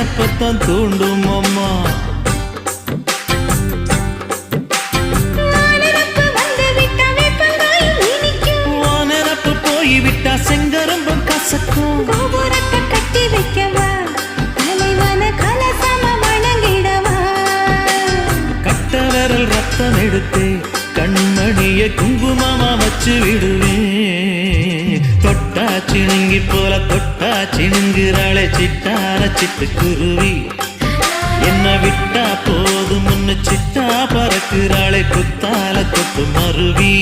நினப்பத்தான் தூண்டும் அம்மா. வானரப்பு போய்விட்டா செங்கரும்பும் கசக்கும். கட்டி வைக்கவா தலைவன கலசம வணங்கிடவா. கட்ட விரல் ரத்தம் எடுத்தே கண்மணிய குங்குமமா வச்சு விடுவேன். தொட்டா சிணுங்கி போல தொட்டா சிணுங்குறாளே சிட்டார சிட்டுக்குருவி. என்ன விட்டா போதும் முன்னு சிட்டா பறக்குறாளே குத்தால தொட்டு மருவி.